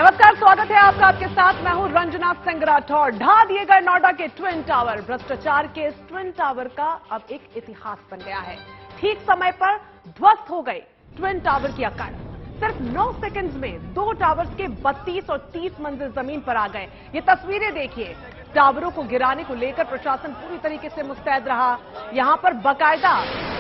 नमस्कार, स्वागत है आपका। आपके साथ मैं हूं रंजना सिंह राठौर। ढा दिए गए नोएडा के ट्विन टावर। भ्रष्टाचार के इस ट्विन टावर का अब एक इतिहास बन गया है। ठीक समय पर ध्वस्त हो गए ट्विन टावर की अकड़। सिर्फ 9 सेकंड्स में 2 टावर्स के 32 और 30 मंजिल जमीन पर आ गए। ये तस्वीरें देखिए। टावरों को गिराने को लेकर प्रशासन पूरी तरीके से मुस्तैद रहा। यहां पर बाकायदा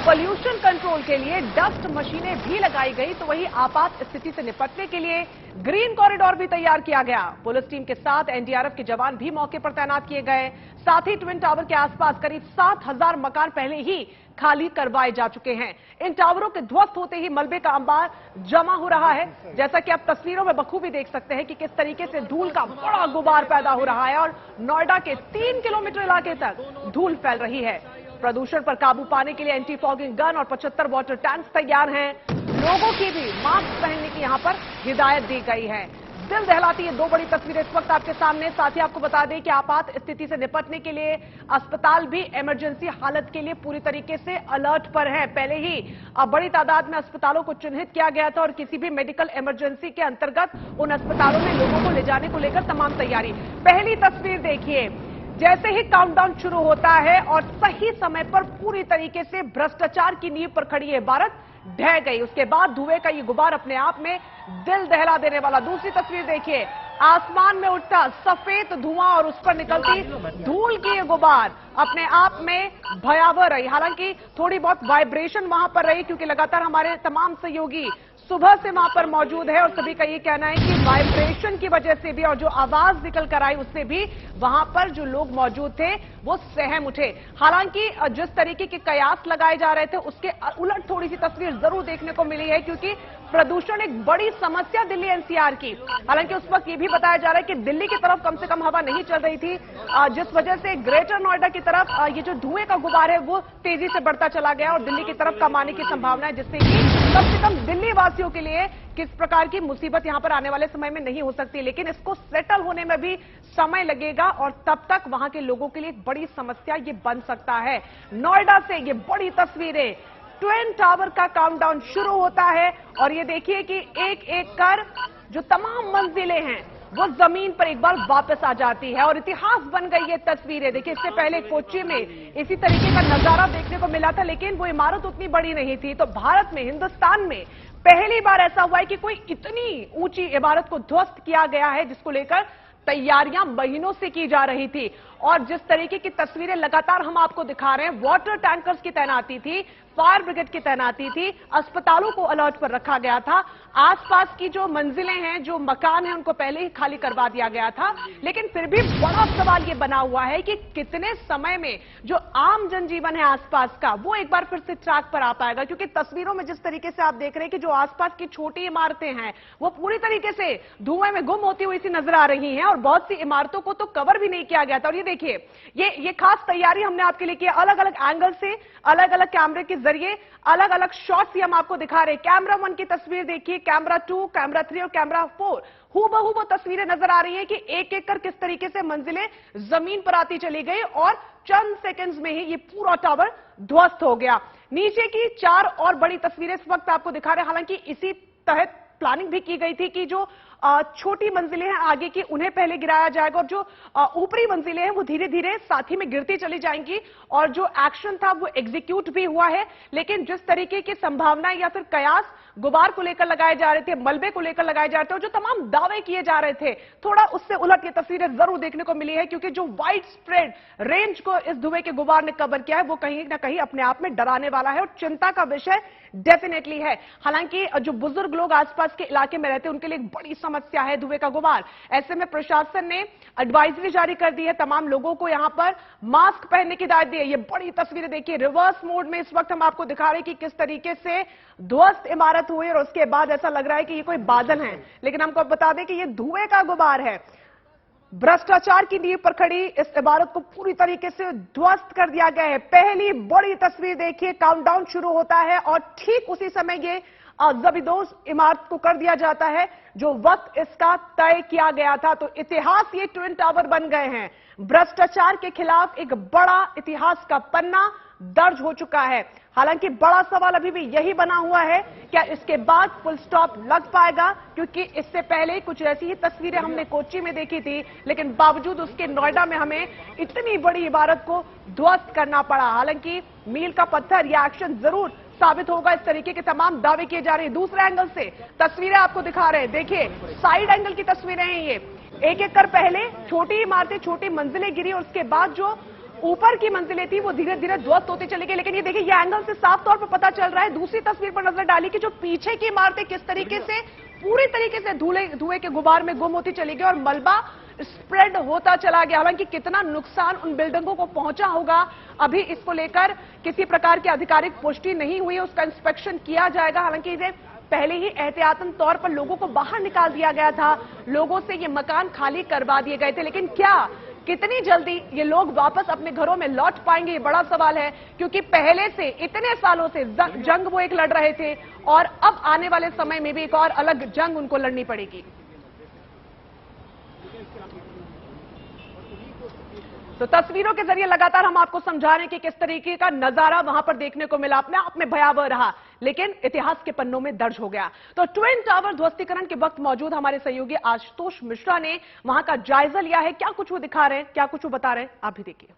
पोल्यूशन कंट्रोल के लिए डस्ट मशीनें भी लगाई गई, तो वहीं आपात स्थिति से निपटने के लिए ग्रीन कॉरिडोर भी तैयार किया गया। पुलिस टीम के साथ एनडीआरएफ के जवान भी मौके पर तैनात किए गए। साथ ही ट्विन टावर के आसपास करीब 7000 मकान पहले ही खाली करवाए जा चुके हैं। इन टावरों के ध्वस्त होते ही मलबे का अंबार जमा हो रहा है। जैसा कि आप तस्वीरों में बखूबी देख सकते हैं कि किस तरीके से धूल का बड़ा गुबार पैदा हो रहा है और नोएडा के 3 किलोमीटर इलाके तक धूल फैल रही है। प्रदूषण पर काबू पाने के लिए एंटी फॉगिंग गन और 75 वाटर टैंक्स तैयार हैं। लोगों की भी मास्क पहनने की यहां पर हिदायत दी गई है। दिल दहलाती ये 2 बड़ी तस्वीरें इस वक्त आपके सामने। साथ ही आपको बता दें कि आपात स्थिति से निपटने के लिए अस्पताल भी इमरजेंसी हालत के लिए पूरी तरीके से अलर्ट पर है। पहले ही बड़ी तादाद में अस्पतालों को चिन्हित किया गया था और किसी भी मेडिकल इमरजेंसी के अंतर्गत उन अस्पतालों में लोगों को ले जाने को लेकर तमाम तैयारी। पहली तस्वीर देखिए। जैसे ही काउंटडाउन शुरू होता है और सही समय पर पूरी तरीके से भ्रष्टाचार की नींव पर खड़ी है इमारत ढह गई। उसके बाद धुएं का ये गुबार अपने आप में दिल दहला देने वाला। दूसरी तस्वीर देखिए। आसमान में उठता सफेद धुआं और उस पर निकलती धूल की ये गुबार अपने आप में भयावह रही। हालांकि थोड़ी बहुत वाइब्रेशन वहां पर रही, क्योंकि लगातार हमारे तमाम सहयोगी सुबह से वहां पर मौजूद है और सभी का ये कहना है कि वाइब्रेशन की वजह से भी और जो आवाज निकल कर आई उससे भी वहां पर जो लोग मौजूद थे वो सहम उठे। हालांकि जिस तरीके के कयास लगाए जा रहे थे उसके उलट थोड़ी सी तस्वीर जरूर देखने को मिली है, क्योंकि प्रदूषण एक बड़ी समस्या दिल्ली एनसीआर की। हालांकि उस वक्त ये भी बताया जा रहा है कि दिल्ली की तरफ कम से कम हवा नहीं चल रही थी, जिस वजह से ग्रेटर नोएडा की तरफ ये जो धुएं का गुबार है वो तेजी से बढ़ता चला गया और दिल्ली की तरफ कम आने की संभावना है, जिससे कि कम से कम दिल्ली वासियों के लिए किस प्रकार की मुसीबत यहां पर आने वाले समय में नहीं हो सकती। लेकिन इसको सेटल होने में भी समय लगेगा और तब तक वहां के लोगों के लिए एक बड़ी समस्या ये बन सकता है। नोएडा से ये बड़ी तस्वीरें। ट्विन टावर का काउंटडाउन शुरू होता है और ये देखिए कि एक एक कर जो तमाम मंजिलें हैं वो जमीन पर एक बार वापस आ जाती है और इतिहास बन गई ये तस्वीरें। देखिए, इससे पहले कोच्चि में इसी तरीके का नजारा देखने को मिला था, लेकिन वो इमारत उतनी बड़ी नहीं थी। तो भारत में, हिंदुस्तान में पहली बार ऐसा हुआ है कि कोई इतनी ऊंची इमारत को ध्वस्त किया गया है, जिसको लेकर तैयारियां महीनों से की जा रही थी। और जिस तरीके की तस्वीरें लगातार हम आपको दिखा रहे हैं, वाटर टैंकर्स की तैनाती थी, फायर ब्रिगेड की तैनाती थी, अस्पतालों को अलर्ट पर रखा गया था। आसपास की जो मंजिलें हैं, जो मकान हैं, उनको पहले ही खाली करवा दिया गया था। लेकिन फिर भी बड़ा सवाल ये बना हुआ है कि कितने समय में जो आम जनजीवन है आसपास का, वो एक बार फिर से ट्रैक पर आ पाएगा। क्योंकि तस्वीरों में जिस तरीके से आप देख रहे हैं कि जो आसपास की छोटी इमारतें हैं वो पूरी तरीके से धुएं में गुम होती हुई सी नजर आ रही हैं और बहुत सी इमारतों को तो कवर भी नहीं किया गया था। और ये देखिए, ये खास तैयारी हमने आपके लिए की। अलग अलग एंगल से, अलग अलग कैमरे के जरिए अलग अलग शॉट्स हम आपको दिखा रहे हैं। कैमरा 1 की तस्वीर देखिए, कैमरा 2, कैमरा 3 और कैमरा 4 हूबहू वो तस्वीरें नजर आ रही है कि एक एक कर किस तरीके से मंजिलें जमीन पर आती चली गई और चंद सेकंड्स में ही ये पूरा टावर ध्वस्त हो गया। नीचे की 4 और बड़ी तस्वीरें इस वक्त आपको दिखा रहे हैं। हालांकि इसी तहत प्लानिंग भी की गई थी कि जो छोटी मंजिलें हैं आगे की, उन्हें पहले गिराया जाएगा और जो ऊपरी मंजिलें हैं वो धीरे धीरे साथ ही में गिरती चली जाएंगी। और जो एक्शन था वो एग्जीक्यूट भी हुआ है। लेकिन जिस तरीके की संभावनाएं या फिर कयास गुबार को लेकर लगाए जा रहे थे, मलबे को लेकर लगाए जा रहे थे और जो तमाम दावे किए जा रहे थे, थोड़ा उससे उलट ये तस्वीरें जरूर देखने को मिली है। क्योंकि जो वाइड स्प्रेड रेंज को इस धुएं के गुबार ने कवर किया है वो कहीं ना कहीं अपने आप में डराने वाला है और चिंता का विषय डेफिनेटली है। हालांकि जो बुजुर्ग लोग आसपास के इलाके में रहते हैं उनके लिए एक बड़ी समस्या है धुएं का गुबार। ऐसे में प्रशासन ने एडवाइजरी जारी कर दी है, तमाम लोगों को यहां पर मास्क पहनने की हिदायत दी है। ये बड़ी तस्वीरें देखिए, रिवर्स मोड में इस वक्त हम आपको दिखा रहे हैं कि किस तरीके से ध्वस्त इमारत हुई और उसके बाद ऐसा लग रहा है कि ये कोई बादल हैं, लेकिन हमको बता दें कि ये धुएं का गुबार है। भ्रष्टाचार की नींव पर खड़ी इस इमारत को पूरी तरीके से ध्वस्त कर दिया गया है। पहली बड़ी तस्वीर देखिए, काउंटडाउन शुरू होता है और ठीक उसी समय ये जबरदोज इमारत को कर दिया जाता है जो वक्त इसका तय किया गया था। तो इतिहास ये ट्विन टावर बन गए हैं। भ्रष्टाचार के खिलाफ एक बड़ा इतिहास का पन्ना दर्ज हो चुका है। हालांकि बड़ा सवाल अभी भी यही बना हुआ है, क्या इसके बाद फुल स्टॉप लग पाएगा, क्योंकि इससे पहले कुछ ऐसी ही तस्वीरें हमने कोच्चि में देखी थी, लेकिन बावजूद उसके नोएडा में हमें इतनी बड़ी इमारत को ध्वस्त करना पड़ा। हालांकि मील का पत्थर यह एक्शन जरूर साबित होगा, इस तरीके के तमाम दावे किए जा रहे हैं। दूसरे एंगल से तस्वीरें आपको दिखा रहे हैं, देखिए साइड एंगल की तस्वीरें हैं ये। एक एक कर पहले छोटी इमारतें, छोटी मंजिलें गिरी और उसके बाद जो ऊपर की मंजिलें थी वो धीरे धीरे ध्वस्त होती चली गई। लेकिन ये देखिए, ये एंगल से साफ तौर पर पता चल रहा है। दूसरी तस्वीर पर नजर डाली कि जो पीछे की इमारतें किस तरीके से पूरी तरीके से धुएं के गुबार में गुम होती चली गई और मलबा स्प्रेड होता चला गया। हालांकि कितना नुकसान उन बिल्डिंगों को पहुंचा होगा, अभी इसको लेकर किसी प्रकार की आधिकारिक पुष्टि नहीं हुई है, उसका इंस्पेक्शन किया जाएगा। हालांकि इसे पहले ही एहतियातन तौर पर लोगों को बाहर निकाल दिया गया था, लोगों से ये मकान खाली करवा दिए गए थे। लेकिन क्या कितनी जल्दी ये लोग वापस अपने घरों में लौट पाएंगे, ये बड़ा सवाल है, क्योंकि पहले से इतने सालों से जंग वो एक लड़ रहे थे और अब आने वाले समय में भी एक और अलग जंग उनको लड़नी पड़ेगी। तो तस्वीरों के जरिए लगातार हम आपको समझा रहे हैं कि किस तरीके का नजारा वहां पर देखने को मिला। अपने आप में भयावह रहा, लेकिन इतिहास के पन्नों में दर्ज हो गया। तो ट्विन टावर ध्वस्तीकरण के वक्त मौजूद हमारे सहयोगी आशुतोष मिश्रा ने वहां का जायजा लिया है। क्या कुछ वो दिखा रहे हैं, क्या कुछ वो बता रहे हैं, आप भी देखिए।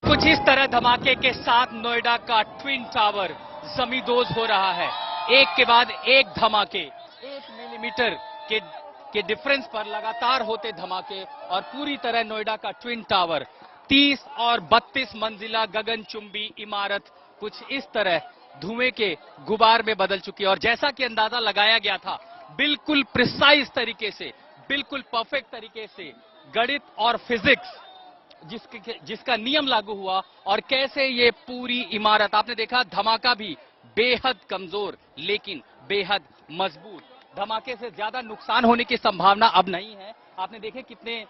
कुछ इस तरह धमाके के साथ नोएडा का ट्विन टावर जमींदोज हो रहा है। एक के बाद एक धमाके, 1 मिलीमीटर के डिफरेंस पर लगातार होते धमाके और पूरी तरह नोएडा का ट्विन टावर 30 और 32 मंजिला गगनचुंबी इमारत कुछ इस तरह धुएं के गुबार में बदल चुकी है। और जैसा कि अंदाजा लगाया गया था, बिल्कुल प्रिसाइज तरीके से, बिल्कुल परफेक्ट तरीके से गणित और फिजिक्स जिसका नियम लागू हुआ और कैसे ये पूरी इमारत, आपने देखा धमाका भी बेहद कमजोर लेकिन बेहद मजबूत। धमाके से ज्यादा नुकसान होने की संभावना अब नहीं है। आपने देखे कितने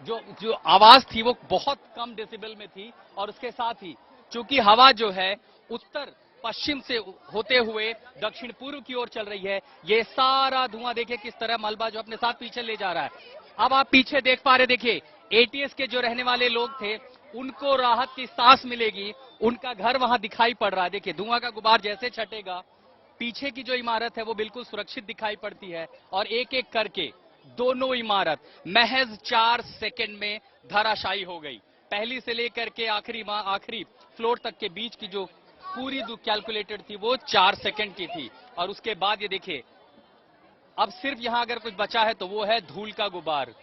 जो आवाज थी वो बहुत कम डेसिबल में थी और उसके साथ ही चूंकि हवा जो है उत्तर पश्चिम से होते हुए दक्षिण पूर्व की ओर चल रही है, ये सारा धुआं देखिए किस तरह मलबा जो अपने साथ पीछे ले जा रहा है। अब आप पीछे देख पा रहे, देखिए एटीएस के जो रहने वाले लोग थे उनको राहत की सांस मिलेगी, उनका घर वहां दिखाई पड़ रहा है। देखिए धुआं का गुबार जैसे छटेगा, पीछे की जो इमारत है वो बिल्कुल सुरक्षित दिखाई पड़ती है और एक एक करके दोनों इमारत महज 4 सेकंड में धराशायी हो गई। पहली से लेकर के आखिरी फ्लोर तक के बीच की जो पूरी जो कैलकुलेटेड थी वो 4 सेकंड की थी। और उसके बाद ये देखिए अब सिर्फ यहां अगर कुछ बचा है तो वो है धूल का गुबार।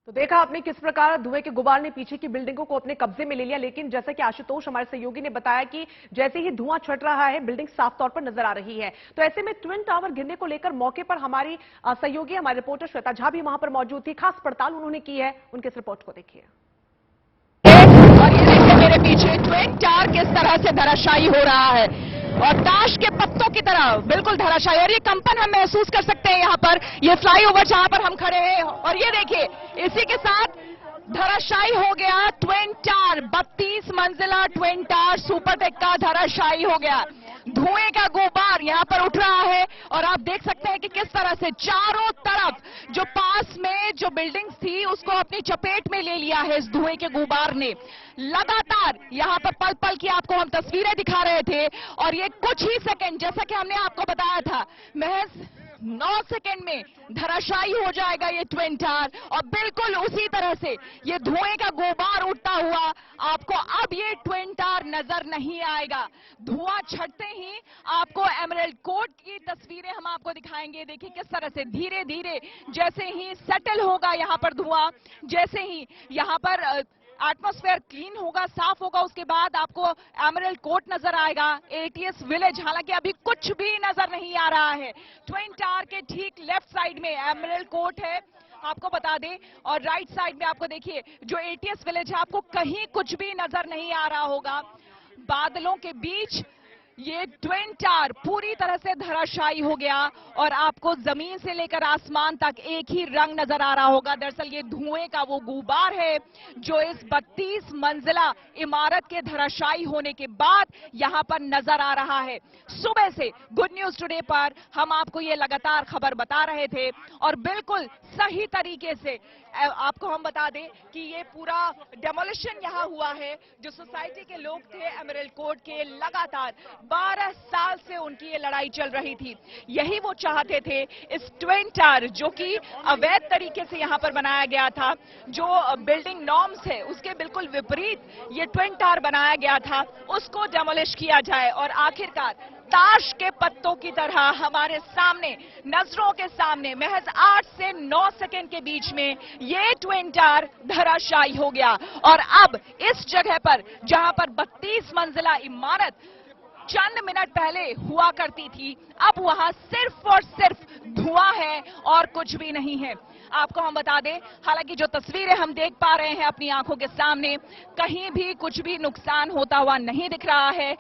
तो देखा आपने किस प्रकार धुएं के गुबार ने पीछे की बिल्डिंगों को अपने कब्जे में ले लिया। लेकिन जैसा कि आशुतोष हमारे सहयोगी ने बताया कि जैसे ही धुआं छट रहा है, बिल्डिंग साफ तौर पर नजर आ रही है। तो ऐसे में ट्विन टावर गिरने को लेकर मौके पर हमारी सहयोगी, हमारे रिपोर्टर श्वेता झा भी वहां पर मौजूद थी। खास पड़ताल उन्होंने की है, उनके इस रिपोर्ट को देखिए। और ये देखिए मेरे पीछे ट्विन टावर किस तरह से धराशायी हो रहा है और ताश के पत्तों की तरह बिल्कुल धराशायी। और ये कंपन हम महसूस कर सकते हैं यहाँ पर, ये फ्लाईओवर जहां पर हम खड़े हैं। और ये देखिए इसी के साथ धराशायी हो गया ट्विन टावर, 32 मंजिला ट्विन टावर सुपरटेक का धराशायी हो गया। धुएं का गुबार यहां पर उठ रहा है और आप देख सकते हैं कि किस तरह से चारों तरफ जो पास में जो बिल्डिंग्स थी उसको अपनी चपेट में ले लिया है इस धुएं के गुबार ने। लगातार यहां पर पल पल की आपको हम तस्वीरें दिखा रहे थे और ये कुछ ही सेकंड, जैसा कि हमने आपको बताया था, महज 9 सेकंड में धराशायी हो जाएगा ये ट्विन टावर। और बिल्कुल उसी तरह से ये धुएं का गुबार उठता हुआ आपको अब ये ट्विन टावर नजर नहीं आएगा। धुआं छटते ही आपको एमरल्ड कोर्ट की तस्वीरें हम आपको दिखाएंगे। देखिए किस तरह से धीरे धीरे जैसे ही सेटल होगा यहां पर धुआं, जैसे ही यहां पर एटमॉस्फेयर क्लीन होगा, साफ होगा, उसके बाद आपको एमरल्ड कोर्ट नजर आएगा, एटीएस विलेज। हालांकि अभी कुछ भी नजर नहीं आ रहा है। ट्विन टावर के ठीक लेफ्ट साइड में एमरल्ड कोर्ट है, आपको बता दें, और राइट साइड में आपको देखिए जो एटीएस विलेज है, आपको कहीं कुछ भी नजर नहीं आ रहा होगा। बादलों के बीच ये ट्विन टावर पूरी तरह से धराशायी हो गया और आपको जमीन से लेकर आसमान तक एक ही रंग नजर आ रहा होगा। दरअसल ये धुएं का वो गुबार है जो इस 32 मंजिला इमारत के धराशायी होने के बाद यहां पर नजर आ रहा है। सुबह से गुड न्यूज टुडे पर हम आपको ये लगातार खबर बता रहे थे और बिल्कुल सही तरीके से आपको हम बता दें कि ये पूरा डेमोलिशन यहाँ हुआ है। जो सोसाइटी के लोग थे एमरल्ड कोर्ट के, लगातार 12 साल से उनकी ये लड़ाई चल रही थी। यही वो चाहते थे, इस ट्विन टावर जो कि अवैध तरीके से यहाँ पर बनाया गया था, जो बिल्डिंग नॉर्म्स है उसके बिल्कुल विपरीत ये ट्विन टावर बनाया गया था, उसको डेमोलिश किया जाए और आखिरकार ताश के पत्तों की तरह हमारे सामने, नजरों के सामने महज 8 से 9 सेकंड के बीच में ये ट्विन टावर धराशायी हो गया। और अब इस जगह पर जहां पर 32 मंजिला इमारत चंद मिनट पहले हुआ करती थी, अब वहां सिर्फ और सिर्फ धुआं है और कुछ भी नहीं है। आपको हम बता दें, हालांकि जो तस्वीरें हम देख पा रहे हैं अपनी आंखों के सामने, कहीं भी कुछ भी नुकसान होता हुआ नहीं दिख रहा है।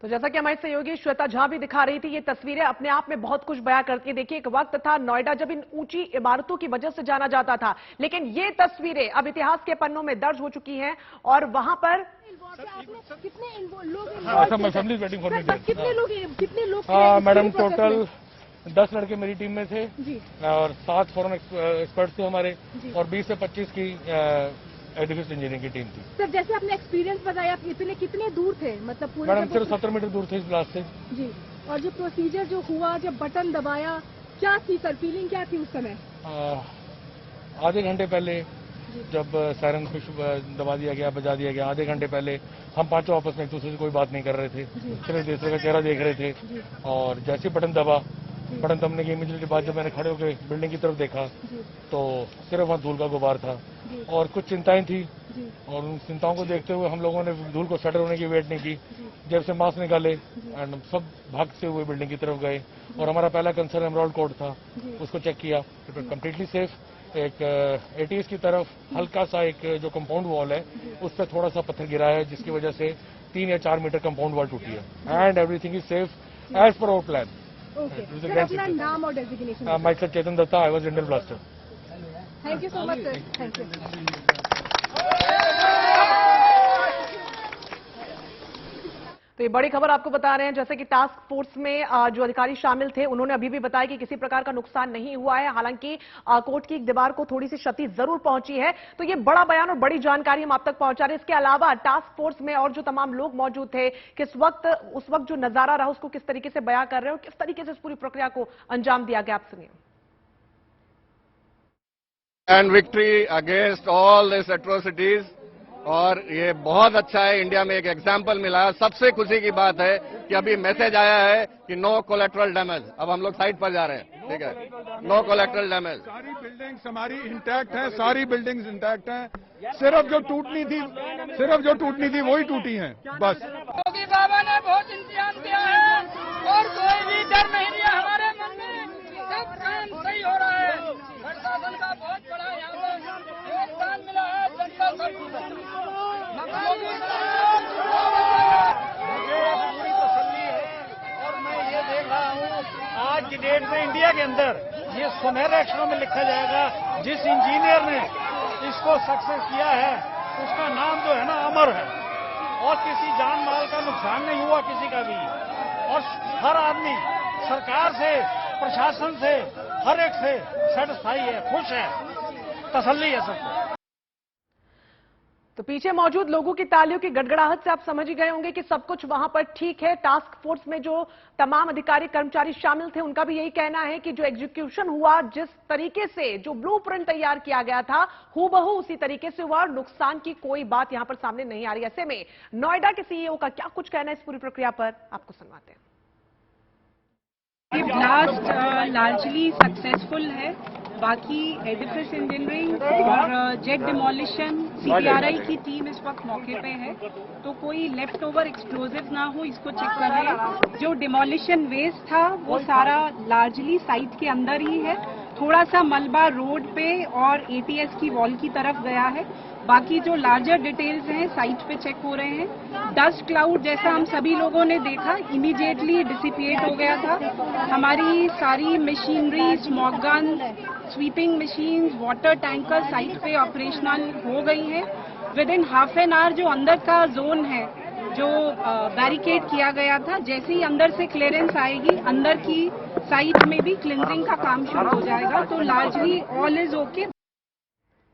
तो जैसा कि हमारी सहयोगी श्वेता झा भी दिखा रही थी, ये तस्वीरें अपने आप में बहुत कुछ बयां करती है। देखिए, एक वक्त था नोएडा जब इन ऊंची इमारतों की वजह से जाना जाता था, लेकिन ये तस्वीरें अब इतिहास के पन्नों में दर्ज हो चुकी हैं। और वहां पर कितने लोग मैडम टोटल 10 लड़के मेरी टीम में थे और 7 फॉरेन एक्सपर्ट थे हमारे और 20 से 25 की एडिफिस इंजीनियरिंग की टीम थी। सर, जैसे आपने एक्सपीरियंस बताया, आप कितने दूर थे, मतलब पूरे? मैडम सिर्फ 70 मीटर दूर थे इस ब्लास्ट से जी। और जो प्रोसीजर जो हुआ, जब बटन दबाया, क्या थी सर, फीलिंग क्या थी उस समय? आधे घंटे पहले जब सायरन खुश दबा दिया गया, बजा दिया गया, आधे घंटे पहले हम पांचों आपस में एक दूसरे से कोई बात नहीं कर रहे थे, सिर्फ एक दूसरे का चेहरा देख रहे थे। और जैसे बटन दबा, बटन दबने की इमीडिएटली बाद जब मैंने खड़े होकर बिल्डिंग की तरफ देखा तो सिर्फ वहाँ धूल का गुबार था और कुछ चिंताएं थी। और उन चिंताओं को देखते हुए हम लोगों ने धूल को सेटल होने की वेट नहीं की, जब से मास्क निकाले एंड सब भागते हुए बिल्डिंग की तरफ गए। और हमारा पहला कंसर्न एमराल्ड कोर्ट था, उसको चेक किया, इट वाज कम्प्लीटली सेफ। एक एटीएस की तरफ हल्का सा एक जो कंपाउंड वॉल है उस पर थोड़ा सा पत्थर गिरा है, जिसकी वजह से 3 या 4 मीटर कंपाउंड वॉल टूटी है and everything is safe as per our plan. Sir, अपना नाम और designation? Michael Chetan Datta, I was Indian blaster. Thank you so much sir, thank you. तो ये बड़ी खबर आपको बता रहे हैं, जैसे कि टास्क फोर्स में जो अधिकारी शामिल थे उन्होंने अभी भी बताया कि किसी प्रकार का नुकसान नहीं हुआ है। हालांकि कोर्ट की एक दीवार को थोड़ी सी क्षति जरूर पहुंची है। तो ये बड़ा बयान और बड़ी जानकारी हम आप तक पहुंचा रहे हैं। इसके अलावा टास्क फोर्स में और जो तमाम लोग मौजूद थे, उस वक्त जो नजारा रहा उसको किस तरीके से बयां कर रहे हैं और किस तरीके से इस पूरी प्रक्रिया को अंजाम दिया गया, आप सुनिए। And victory against all this atrocities. और ये बहुत अच्छा है, इंडिया में एक एग्जाम्पल मिला। सबसे खुशी की बात है कि अभी मैसेज आया है कि नो कोलेट्रल डैमेज। अब हम लोग साइड पर जा रहे हैं, ठीक है, नो कोलेट्रल डैमेज। सारी बिल्डिंग्स हमारी इंटैक्ट हैं, सारी बिल्डिंग्स इंटैक्ट हैं। सिर्फ जो टूटनी थी वही टूटी हैं, बस। योगी बाबा ने बहुत इंतजाम किया है और कोई भी डर नहीं दिया हमारे मन में, सब काम सही हो रहा है। प्रशासन का बहुत बड़ा यहाँ पर योगदान मिला है, जनता सब खुश है। पूरी तसल्ली है और मैं ये देख रहा हूँ आज की डेट में इंडिया के अंदर ये सुनहरे अक्षरों में लिखा जाएगा, जिस इंजीनियर ने इसको सक्सेस किया है उसका नाम जो है ना अमर है। और किसी जान माल का नुकसान नहीं हुआ किसी का भी। और हर आदमी सरकार से, प्रशासन से, हर एक से सेटिस्फाई है, खुश है, तसल्ली है सबको। तो पीछे मौजूद लोगों की तालियों की गड़गड़ाहट से आप समझ ही गए होंगे कि सब कुछ वहां पर ठीक है। टास्क फोर्स में जो तमाम अधिकारी कर्मचारी शामिल थे उनका भी यही कहना है कि जो एग्जीक्यूशन हुआ, जिस तरीके से जो ब्लूप्रिंट तैयार किया गया था, हूबहू उसी तरीके से हुआ और नुकसान की कोई बात यहां पर सामने नहीं आ रही। ऐसे में नोएडा के सीईओ का क्या कुछ कहना है इस पूरी प्रक्रिया पर, आपको सुनवाते हैं। ये ब्लास्ट लार्जली सक्सेसफुल है। बाकी एडिफिस इंजीनियरिंग और जेट डिमोलिशन सीपीआरआई की टीम इस वक्त मौके पे है, तो कोई लेफ्ट ओवर एक्सप्लोजिव ना हो इसको चेक कर रहे हैं। जो डिमोलिशन वेस्ट था वो सारा लार्जली साइट के अंदर ही है, थोड़ा सा मलबा रोड पे और एटीएस की वॉल की तरफ गया है। बाकी जो लार्जर डिटेल्स हैं साइट पे चेक हो रहे हैं। डस्ट क्लाउड जैसा हम सभी लोगों ने देखा इमीडिएटली डिसिपिएट हो गया था। हमारी सारी machinery, smog gun, sweeping machine, water tanker site पे ऑपरेशनल हो गई हैं। With in half an hour जो अंदर का जोन है जो बैरिकेड किया गया था, जैसे ही अंदर से क्लियरेंस आएगी अंदर की साइट में भी क्लिनजिंग का काम शुरू हो जाएगा। तो लार्जली ऑल इज ओके।